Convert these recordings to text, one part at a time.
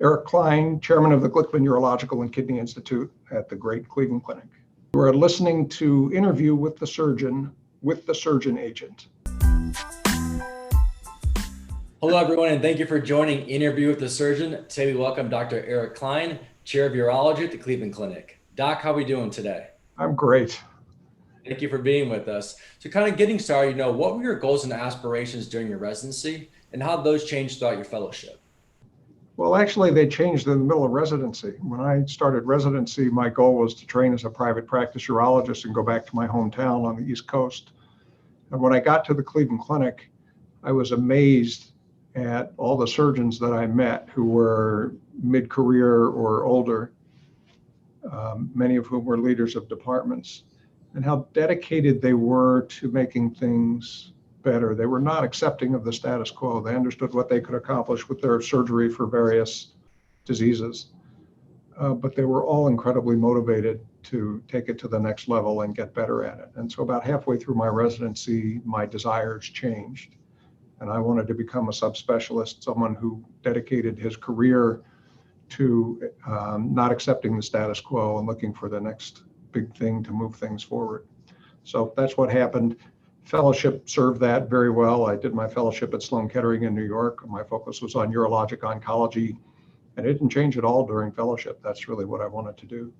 Eric Klein, chairman of the Glickman Urological and Kidney Institute at the great Cleveland Clinic. We're listening to Interview with the Surgeon Agent. Hello, everyone, and thank you for joining Interview with the Surgeon. Today, we welcome Dr. Eric Klein, chair of urology at the Cleveland Clinic. Doc, how are we doing today? I'm great. Thank you for being with us. So kind of getting started, what were your goals and aspirations during your residency, and how did those change throughout your fellowship? Well, actually, they changed in the middle of residency. When I started residency, my goal was to train as a private practice urologist and go back to my hometown on the East Coast. And when I got to the Cleveland Clinic, I was amazed at all the surgeons that I met who were mid-career or older, many of whom were leaders of departments, and how dedicated they were to making things better. They were not accepting of the status quo. They understood what they could accomplish with their surgery for various diseases, but they were all incredibly motivated to take it to the next level and get better at it. And so about halfway through my residency, my desires changed. And I wanted to become a subspecialist, someone who dedicated his career to not accepting the status quo and looking for the next big thing to move things forward. So that's what happened. Fellowship served that very well. I did my fellowship at Sloan Kettering in New York. My focus was on urologic oncology, and it didn't change at all during fellowship. That's really what I wanted to do.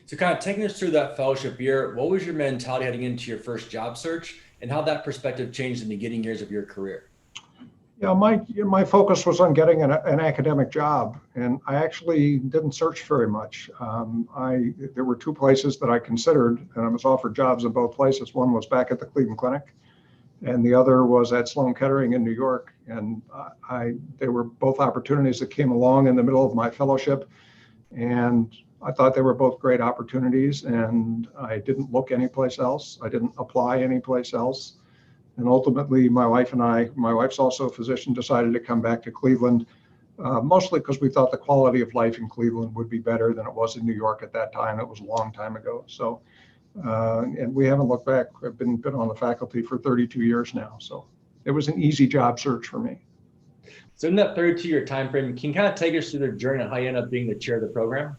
So kind of taking us through that fellowship year, what was your mentality heading into your first job search, and how that perspective changed in the beginning years of your career? Yeah, my focus was on getting an academic job, and I actually didn't search very much. There were two places that I considered, and I was offered jobs in both places. One was back at the Cleveland Clinic, and the other was at Sloan Kettering in New York. And they were both opportunities that came along in the middle of my fellowship, and I thought they were both great opportunities, and I didn't look anyplace else. I didn't apply anyplace else. And ultimately, my wife's also a physician, decided to come back to Cleveland, mostly because we thought the quality of life in Cleveland would be better than it was in New York at that time. It was a long time ago. So, and we haven't looked back. I've been on the faculty for 32 years now. So it was an easy job search for me. So in that 32-year time frame, can you kind of take us through the journey of how you ended up being the chair of the program?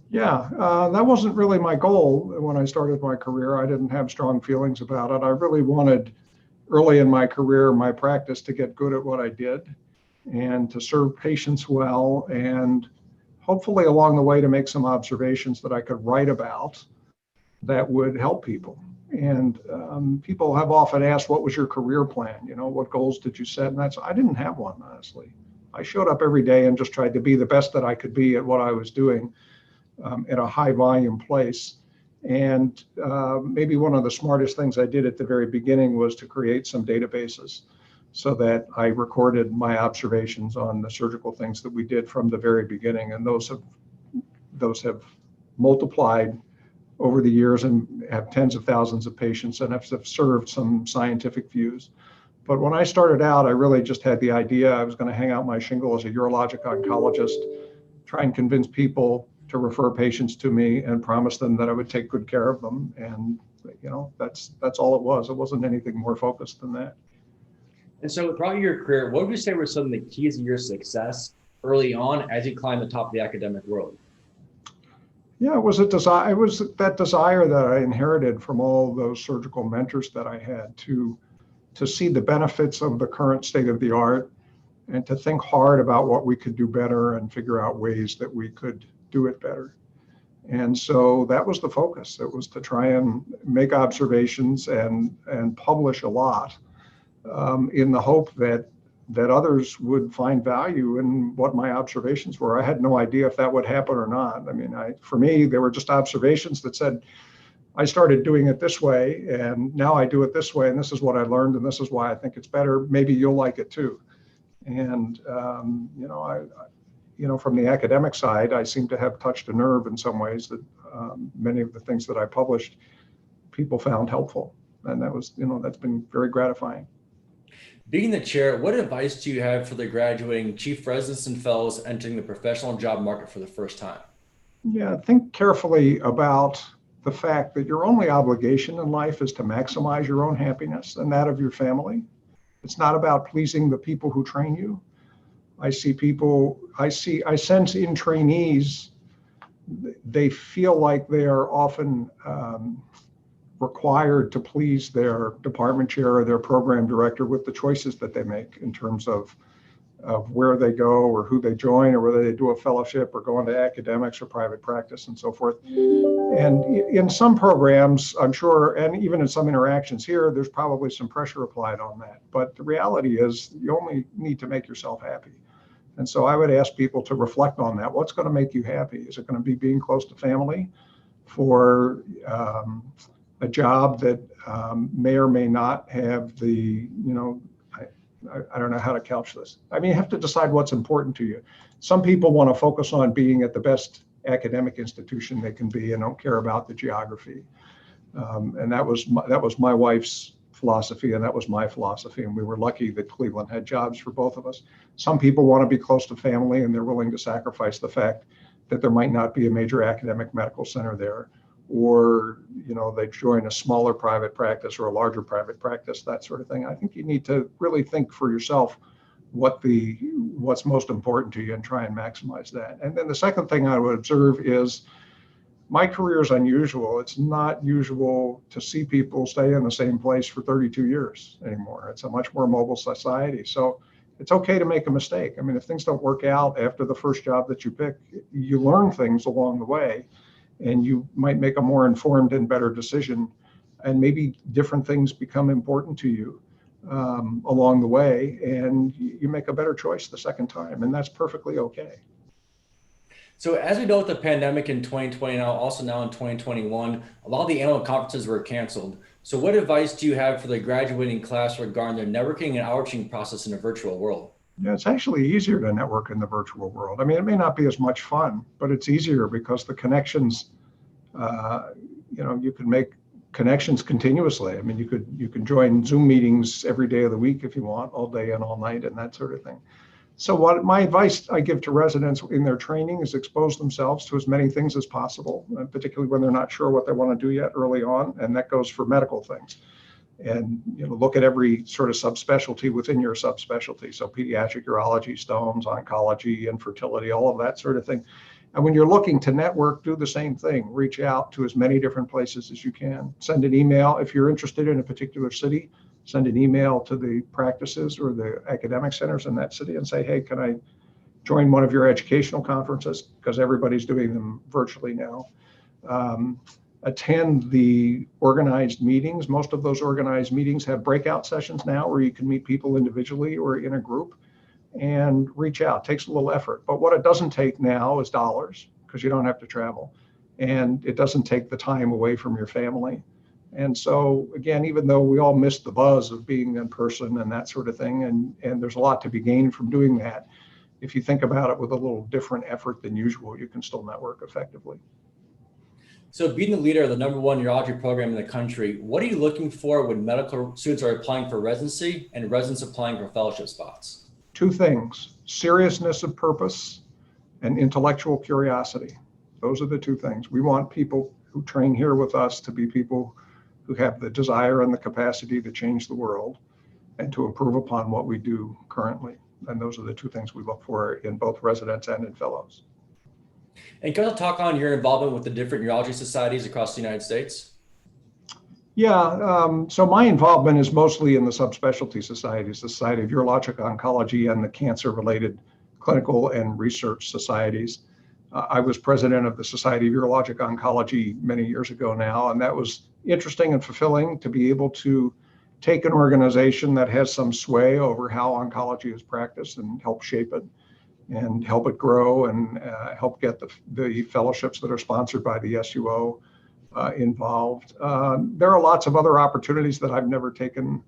Yeah, that wasn't really my goal when I started my career. I didn't have strong feelings about it. I really wanted, early in my career, my practice to get good at what I did and to serve patients well, and hopefully along the way to make some observations that I could write about that would help people. And people have often asked, what was your career plan? What goals did you set? And I didn't have one, honestly. I showed up every day and just tried to be the best that I could be at what I was doing. At a high volume place. And maybe one of the smartest things I did at the very beginning was to create some databases so that I recorded my observations on the surgical things that we did from the very beginning. And those have multiplied over the years and have tens of thousands of patients and have served some scientific views. But when I started out, I really just had the idea I was going to hang out my shingle as a urologic oncologist, try and convince people to refer patients to me and promise them that I would take good care of them. And, that's all it was. It wasn't anything more focused than that. And so throughout your career, what would you say were some of the keys to your success early on as you climbed the top of the academic world? Yeah, it was a desire. It was that desire that I inherited from all those surgical mentors that I had to see the benefits of the current state of the art and to think hard about what we could do better and figure out ways that we could do it better. And so that was the focus. It was to try and make observations and publish a lot in the hope that others would find value in what my observations were. I had no idea if that would happen or not. I mean, for me, they were just observations that said, I started doing it this way, and now I do it this way, and this is what I learned, and this is why I think it's better. Maybe you'll like it too. And from the academic side, I seem to have touched a nerve in some ways that many of the things that I published, people found helpful. And that was, that's been very gratifying. Being the chair, what advice do you have for the graduating chief residents and fellows entering the professional job market for the first time? Yeah, think carefully about the fact that your only obligation in life is to maximize your own happiness and that of your family. It's not about pleasing the people who train you. I see people I sense in trainees, they feel like they are often required to please their department chair or their program director with the choices that they make in terms of where they go or who they join or whether they do a fellowship or go into academics or private practice and so forth. And in some programs, I'm sure, and even in some interactions here, there's probably some pressure applied on that. But the reality is you only need to make yourself happy. And so I would ask people to reflect on that. What's going to make you happy? Is it going to be being close to family for a job that may or may not have the, I don't know how to couch this. I mean, you have to decide what's important to you. Some people want to focus on being at the best academic institution they can be and don't care about the geography. And that was my wife's philosophy, and that was my philosophy. And we were lucky that Cleveland had jobs for both of us. Some people want to be close to family, and they're willing to sacrifice the fact that there might not be a major academic medical center there, or they join a smaller private practice or a larger private practice, that sort of thing. I think you need to really think for yourself what's most important to you and try and maximize that. And then the second thing I would observe is my career is unusual. It's not usual to see people stay in the same place for 32 years anymore. It's a much more mobile society. So it's okay to make a mistake. I mean, if things don't work out after the first job that you pick, you learn things along the way, and you might make a more informed and better decision, and maybe different things become important to you along the way, and you make a better choice the second time, and that's perfectly okay. So as we know with the pandemic in 2020, also now in 2021, a lot of the annual conferences were canceled. So what advice do you have for the graduating class regarding their networking and outreaching process in a virtual world? Yeah, it's actually easier to network in the virtual world. I mean, it may not be as much fun, but it's easier because the connections, you can make connections continuously. I mean, you can join Zoom meetings every day of the week if you want, all day and all night and that sort of thing. So what my advice I give to residents in their training is expose themselves to as many things as possible, particularly when they're not sure what they want to do yet early on, and that goes for medical things. And look at every sort of subspecialty within your subspecialty. So pediatric urology, stones, oncology, infertility, all of that sort of thing. And when you're looking to network, do the same thing. Reach out to as many different places as you can. Send an email if you're interested in a particular city. Send an email to the practices or the academic centers in that city and say, hey, can I join one of your educational conferences? Because everybody's doing them virtually now. Attend the organized meetings. Most of those organized meetings have breakout sessions now where you can meet people individually or in a group and reach out. It takes a little effort. But what it doesn't take now is dollars, because you don't have to travel. And it doesn't take the time away from your family. And so, again, even though we all miss the buzz of being in person and that sort of thing, and there's a lot to be gained from doing that, if you think about it with a little different effort than usual, you can still network effectively. So being the leader of the #1 urology program in the country, what are you looking for when medical students are applying for residency and residents applying for fellowship spots? Two things: seriousness of purpose and intellectual curiosity. Those are the two things. We want people who train here with us to be people who have the desire and the capacity to change the world and to improve upon what we do currently. And those are the two things we look for in both residents and in fellows. And can you talk on your involvement with the different urology societies across the United States? Yeah, so my involvement is mostly in the subspecialty societies, the Society of Urologic Oncology and the cancer-related clinical and research societies. I was president of the Society of Urologic Oncology many years ago now, and that was interesting and fulfilling to be able to take an organization that has some sway over how oncology is practiced and help shape it and help it grow and help get the fellowships that are sponsored by the SUO involved. There are lots of other opportunities that I've never taken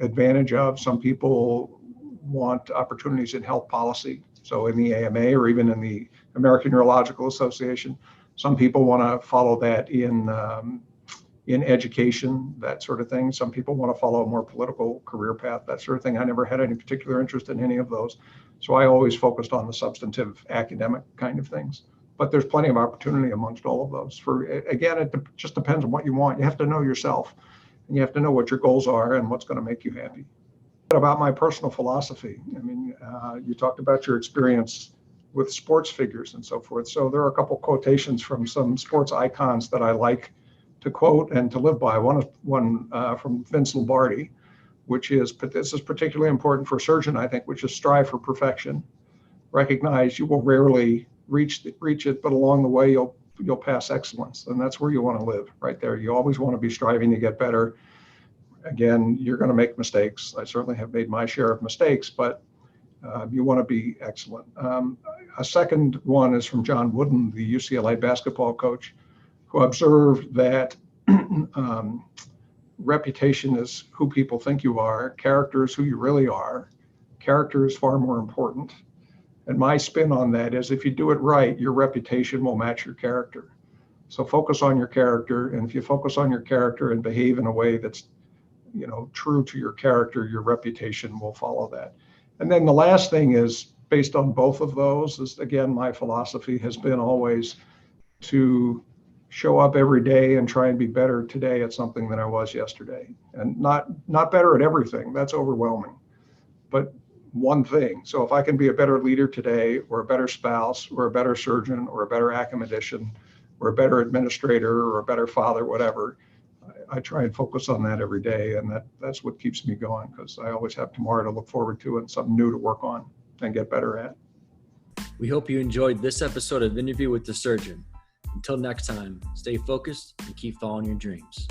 advantage of. Some people want opportunities in health policy, so in the AMA or even in the American Urological Association. Some people want to follow that in education, that sort of thing. Some people want to follow a more political career path, that sort of thing. I never had any particular interest in any of those. So I always focused on the substantive academic kind of things. But there's plenty of opportunity amongst all of those. Again, it just depends on what you want. You have to know yourself, and you have to know what your goals are and what's going to make you happy. about my personal philosophy. I mean, you talked about your experience with sports figures and so forth. So there are a couple quotations from some sports icons that I like to quote and to live by. One from Vince Lombardi, which is, but this is particularly important for a surgeon, I think, which is strive for perfection. Recognize you will rarely reach it, but along the way you'll pass excellence, and that's where you want to live, right there. You always want to be striving to get better. Again, you're going to make mistakes. I certainly have made my share of mistakes, but you want to be excellent. A second one is from John Wooden, the UCLA basketball coach, who observed that reputation is who people think you are. Character is who you really are. Character is far more important. And my spin on that is if you do it right, your reputation will match your character. So focus on your character. And if you focus on your character and behave in a way that's, true to your character, your reputation will follow that. And then the last thing is based on both of those is, again, my philosophy has been always to show up every day and try and be better today at something than I was yesterday. And not better at everything, that's overwhelming, but one thing. So if I can be a better leader today, or a better spouse, or a better surgeon, or a better academician, or a better administrator, or a better father, whatever, I try and focus on that every day. And that's what keeps me going, because I always have tomorrow to look forward to and something new to work on and get better at. We hope you enjoyed this episode of Interview with the Surgeon. Until next time, stay focused and keep following your dreams.